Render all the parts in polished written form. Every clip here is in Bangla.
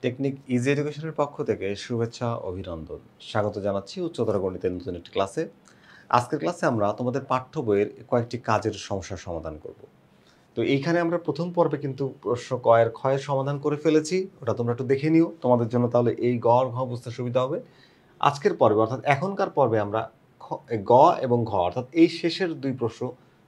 টেকনিক ইজি এডুকেশনের পক্ষ থেকে শুভেচ্ছা অভিনন্দন স্বাগত জানাচ্ছি উচ্চতর গণিতের নতুন একটি ক্লাসে। আজকের ক্লাসে আমরা তোমাদের পাঠ্য বইয়ের কয়েকটি কাজের সমস্যার সমাধান করব। তো এইখানে আমরা প্রথম পর্বে কিন্তু প্রশ্ন কয়ের ক্ষয়ের সমাধান করে ফেলেছি, ওটা তোমরা একটু দেখে নিও তোমাদের জন্য, তাহলে এই গ আর ঘ বুঝতে সুবিধা হবে। আজকের পর্বে অর্থাৎ এখনকার পর্বে আমরা গ এবং ঘ অর্থাৎ এই শেষের দুই প্রশ্ন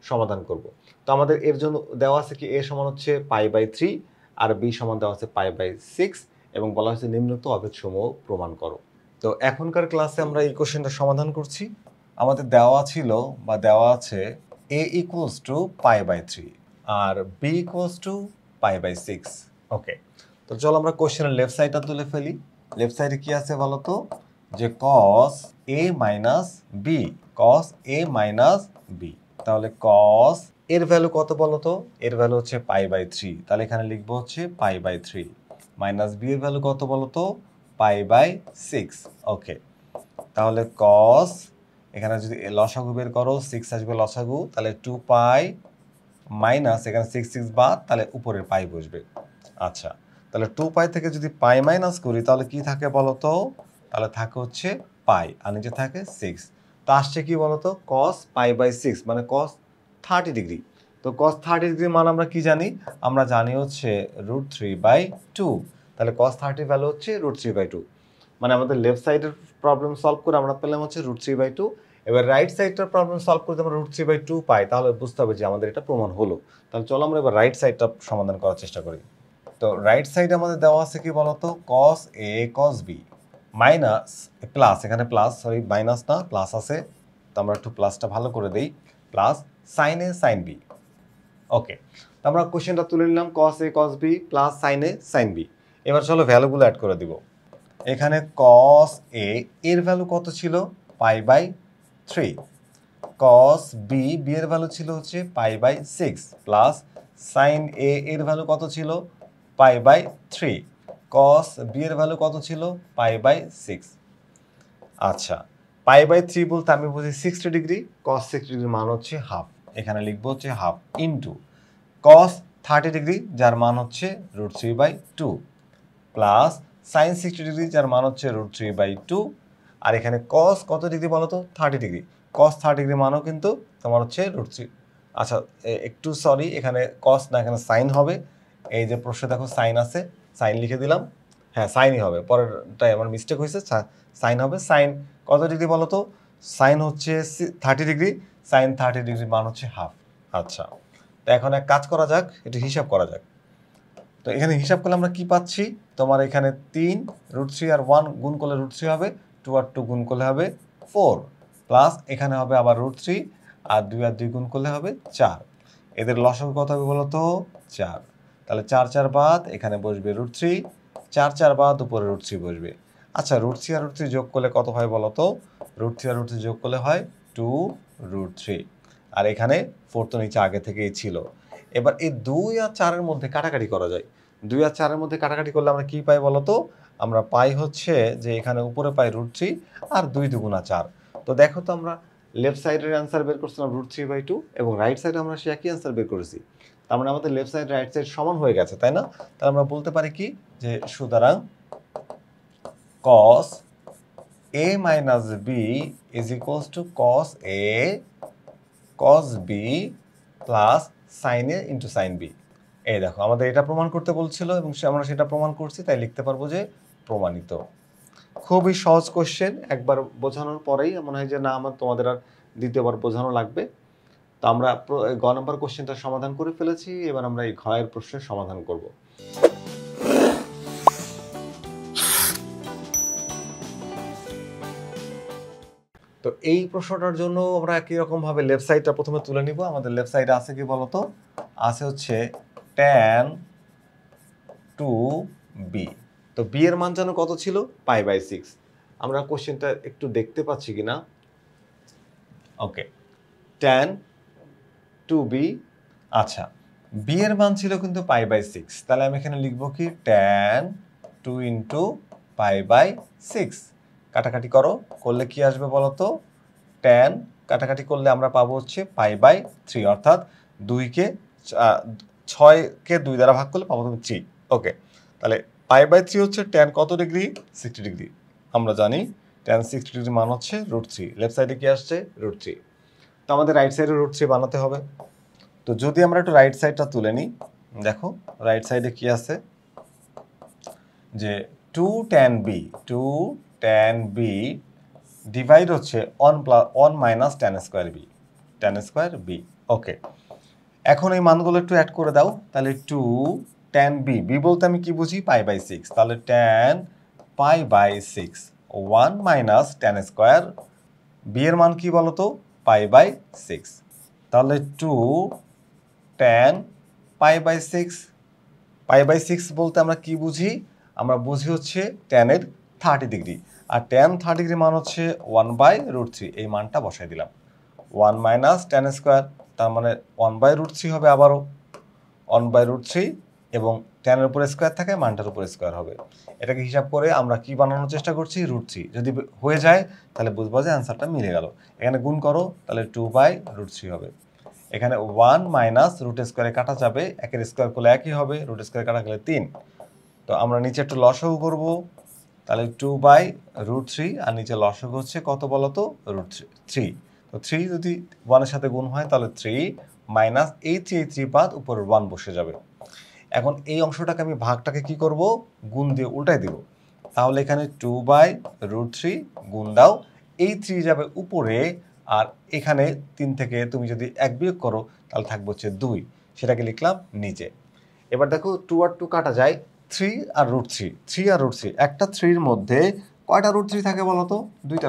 সমাধান করব। তো আমাদের এর জন্য দেওয়া আছে কি, এ সমান হচ্ছে π/3 আর বি সমান দেওয়া আছে π/6 এবং বলা হয়েছে নিম্নোক্ত অভেদসমূহ প্রমাণ করো। তো এখনকার ক্লাসে আমরা এই কোশ্চেনটা সমাধান করছি। আমাদের দেওয়া ছিল বা দেওয়া আছে a = π/3 আর b = π/6। ওকে, তো চলো আমরা কোশ্চেনের লেফট সাইডটা তুলে ফেলি। লেফট সাইডে কি আছে বলো তো, যে cos a - b, cos a - b, তাহলে cos এর ভ্যালু কত বলো তো, এর ভ্যালু হচ্ছে π/3, তাহলে এখানে লিখবো হচ্ছে π/3 মাইনাস b এর ভ্যালু কত বলো তো, π/6। ওকে, তাহলে cos এখানে যদি লসাগু বের করো 6 আসবে লসাগু, তাহলে 2π মাইনাস এখানে 6 বাদ, তাহলে উপরের পাই বসবে। আচ্ছা, তাহলে 2π থেকে যদি পাই মাইনাস করি তাহলে কি থাকে বলো তো, তাহলে থাকে হচ্ছে পাই আর নিচে থাকে 6। তো আসছে কি বলো তো, cos π/6 মানে cos 30 ডিগ্রি। তো cos 30 ডিগ্রি মান আমরা কি জানি, আমরা জানি হচ্ছে √3/2। তাহলে cos 30 ভ্যালু হচ্ছে √3/2, মানে আমাদের লেফট সাইডের প্রবলেম সলভ করে আমরা পেলাম হচ্ছে √3/2। এবার রাইট সাইডটার প্রবলেম সলভ করতে আমরা √3/2 পাই, তাহলে বুঝতে হবে যে আমাদের এটা প্রমাণ হলো। তাহলে চলো আমরা এবার রাইট সাইডটা সমাধান করার চেষ্টা করি। তো রাইট সাইডে আমাদের দেওয়া আছে কি বলতো, cos a cos b minus plus, এখানে প্লাস সরি মাইনাস না প্লাস আছে, তো আমরা একটু প্লাসটা ভালো করে দেই, plus sin a sin b। ওকে, তো আমরা কোশ্চেনটা তুলে নিলাম cos a cos b plus sin a sin b। এবার চলো ভ্যালুগুলো অ্যাড করে দিব। এখানে cos a এর ভ্যালু কত ছিল, π/3, cos b b এর ভ্যালু ছিল হচ্ছে π/6 প্লাস sin a এর ভ্যালু কত ছিল, π/3, cos b এর ভ্যালু কত ছিল, π/6। আচ্ছা, π/3 বলতে আমি বুঝি 60 ডিগ্রি, cos 60 ডিগ্রির মান হচ্ছে হাফ, এখানে লিখবো হচ্ছে হাফ ইন্টু cos 30 ডিগ্রি যার মান হচ্ছে √3/2 প্লাস sin 60 ডিগ্রি যার মান হচ্ছে √3/2 আর এখানে cos কত ডিগ্রি বলো তো, 30 ডিগ্রি, cos 30 ডিগ্রি মানও কিন্তু তোমার হচ্ছে √3। আচ্ছা একটু সরি, এখানে cos না এখানে sin হবে, এই যে প্রশ্নে দেখো sin আছে, sin লিখে দিলাম, হ্যাঁ সাইনই হবে, পরেরটাই আমার মিস্টেক হয়েছে, সাইন হবে। সাইন কত ডিগ্রি বলো তো, সাইন হচ্ছে 30 ডিগ্রি, সাইন 30 ডিগ্রি মান হচ্ছে হাফ। আচ্ছা, তো এখন এক কাজ করা যাক, এটা হিসাব করা যাক। তো এখানে হিসাব করলে আমরা কি পাচ্ছি, তোমার এখানে 3 √3 আর 1 গুণ করলে √3 হবে, 2 আর 2 গুণ করলে হবে 4 প্লাস এখানে হবে আবার √3 আর 2 আর 2 গুণ করলে হবে 4। এদের লসাগু কত হবে বলো তো, 4, তাহলে 4 4 বাদ, এখানে বসবে √3, 4 4 বাদ, উপরে √3 বসবে। আচ্ছা, √3 আর √3 যোগ করলে কত হয় বলো তো, √3 আর √3 যোগ করলে হয় 2√3 আর এখানে 4 তো নিচে আগে থেকেই ছিল। এবার এই 2 আর 4-এর মধ্যে কাটাকাটি করা যায়, 2 আর 4-এর মধ্যে কাটাকাটি করলে আমরা কি পাই বলো তো, আমরা পাই হচ্ছে যে এখানে উপরে পাই √3 আর 2 2 4। তো দেখো তো আমরা লেফট সাইডের অ্যান্সার বের করছিলাম √3/2 এবং রাইট সাইডে আমরা সে একই অ্যান্সার বের করেছি, তার মানে আমাদের লেফট সাইড রাইট সাইড সমান হয়ে গেছে, তাই না? তাহলে আমরা বলতে পারি কি, যে সুতরাং cos a - b = cos a cos b plus sin a * sin b। এই দেখো আমাদের এটা প্রমাণ করতে বলছিল এবং আমরা সেটা প্রমাণ করছি, তাই লিখতে পারবো যে প্রমাণিত। খুবই সহজ কোশ্চেন, একবার বোঝানোর পরেই মনে হয় যে না আমার তোমাদের আর দ্বিতীয়বার বোঝানো লাগবে। তো আমরা গ নম্বর কোশ্চেনটা সমাধান করে ফেলেছি, এবার আমরা এই ঘয়ের প্রশ্নের সমাধান করব। তো এই প্রশ্নটার জন্য আমরা একই রকম ভাবে লেফট সাইডটা প্রথমে তুলে নিব। আমাদের লেফট সাইডে আছে কি বলতো, আছে হচ্ছে tan 2b। তো b এর মান জানো কত ছিল, π/6। আমরা কোশ্চেনটা একটু দেখতে পাচ্ছি কিনা, ওকে, tan 2b। আচ্ছা, b এর মান ছিল কিন্তু π/6, তাহলে আমি এখানে লিখব কি tan 2 * π/6। কাটাকাটি করলে কি আসবে বলো তো, tan কাটাকাটি করলে আমরা পাবো হচ্ছে π/3, অর্থাৎ 6 কে 2 দ্বারা ভাগ করলে পাবো তুমি 3। ওকে, তাহলে π/3 হচ্ছে tan কত ডিগ্রি? 60 ডিগ্রি। আমরা জানি tan 60 ডিগ্রি মান হচ্ছে √3। লেফট সাইডে কি আসছে? √3। তো আমাদের রাইট সাইডে √3 বানাতে হবে। তো যদি আমরা একটু রাইট সাইডটা তুলে নিই, দেখো রাইট সাইডে কি আছে যে 2 tan b ডিভাইড হচ্ছে 1 মাইনাস tan স্কয়ার b। ওকে, এখন এই মানগুলো একটু অ্যাড করে দাও। তাহলে 2 tan b বলতে আমি কি বুঝি? π/6। তাহলে tan π/6 1 minus tan square b এর মান কি বলো তো? π/6। তাহলে 2 tan π/6 বলতে আমরা কি বুঝি? আমরা বুঝি হচ্ছে tan এর 30 ডিগ্রি, আর tan 30 ডিগ্রি মান হচ্ছে 1/√3। এই মানটা বসাই দিলাম। 1 মাইনাস tan স্কয়ার, তার মানে 1/√3 হবে, আবারও 1/√3, এবং tan এর উপরে স্কয়ার থাকে, মানটার উপরে স্কয়ার হবে। এটাকে হিসাব করে আমরা কি বানানোর চেষ্টা করছি? √3। যদি হয়ে যায় তাহলে বুঝবো যে অ্যান্সারটা মিলে গেল। এখানে গুণ করো, তাহলে 2/√3 হবে। এখানে 1 মাইনাস রুট স্কয়ারে কাটা যাবে, একের স্কয়ার করলে একই হবে, রুট স্কয়ারে কাটা গেলে 3। তো আমরা নিচে একটু লসাগু করব, তাহলে 2/√3, আর নিচে লসাগু হচ্ছে কত বলো তো? √3। তো 3 যদি 1 এর সাথে গুণ হয় তাহলে 3 মাইনাস এই 3 বাদ, উপরে 1 বসে যাবে। এখন এই অংশটাকে আমি ভাগটাকে কি করব? গুণ দিয়ে উল্টাই দিব। তাহলে এখানে 2/√3 গুণ দাও, এই 3 যাবে উপরে, আর এখানে 3 থেকে তুমি যদি 1 বিয়োগ করো তাহলে থাকবে হচ্ছে 2, সেটাকে লিখলাম নিচে। এবার দেখো 2 আর 2 কাটা যায়, 3 আর √3 একটা 3 এর মধ্যে কয়টা √3 থাকে বলো তো? 2টা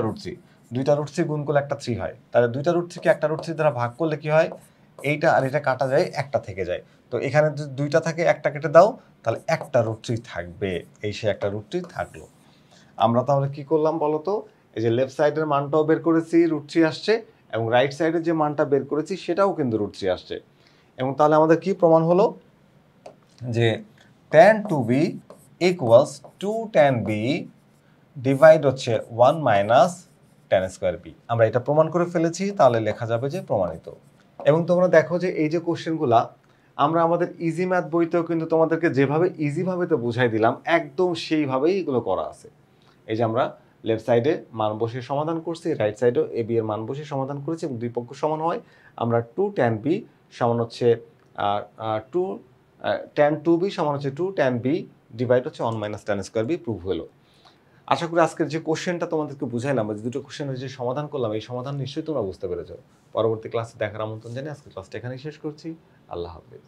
√3 গুণ করলে একটা 3 হয়। তাহলে 2টা √3 কে একটা √3 দ্বারা ভাগ করলে কি হয়? এইটা আর এটা কাটা যায়, একটা থেকে যায়। তো এখানে যদি 2টা থাকে, একটা কেটে দাও, তাহলে একটা √3 থাকবে। এই সে একটা √3 থাকলো। আমরা তাহলে কি করলাম বলো তো? এই যে লেফট সাইডের মানটাও বের করেছি, √3 আসছে, এবং রাইট সাইডের যে মানটা বের করেছি সেটাও কিন্তু √3 আসছে। এবং তাহলে আমাদের কি প্রমাণ হলো? যে tan 2b equals 2 tan b divide হচ্ছে 1 মাইনাস tan স্কয়ার b। আমরা এটা প্রমাণ করে ফেলেছি, তাহলে লেখা যাবে যে প্রমাণিত। এবং তোমরা দেখো যে এই যে কোশ্চেনগুলা আমরা আমাদের ইজি ম্যাথ বইতেও কিন্তু তোমাদেরকে যেভাবে ইজিভাবে তো বুঝাই দিলাম, একদম সেইভাবেই এগুলো করা আছে। এই যে আমরা লেফট সাইডে মান বসিয়ে সমাধান করছি, রাইট সাইডেও এ বি এর মান বসিয়ে সমাধান করেছি, এবং দুই পক্ষ সমান হয়। আমরা 2 tan b সমান হচ্ছে 2 tan 2b সমান হচ্ছে 2 tan b ডিভাইড হচ্ছে 1 minus tan square b prove হলো। আশা করি আজকের যে কোশ্চেনটা তোমাদেরকে বুঝাইলাম, যে দুটো কোশ্চেনের যে সমাধান করলাম, এই সমাধান নিশ্চয়ই তোমরা বুঝতে পেরেছো। পরবর্তী ক্লাসে দেখার আমন্ত্রণ জানিয়ে আজকের ক্লাসটা এখানেই শেষ করছি। আল্লাহ হাফেজ।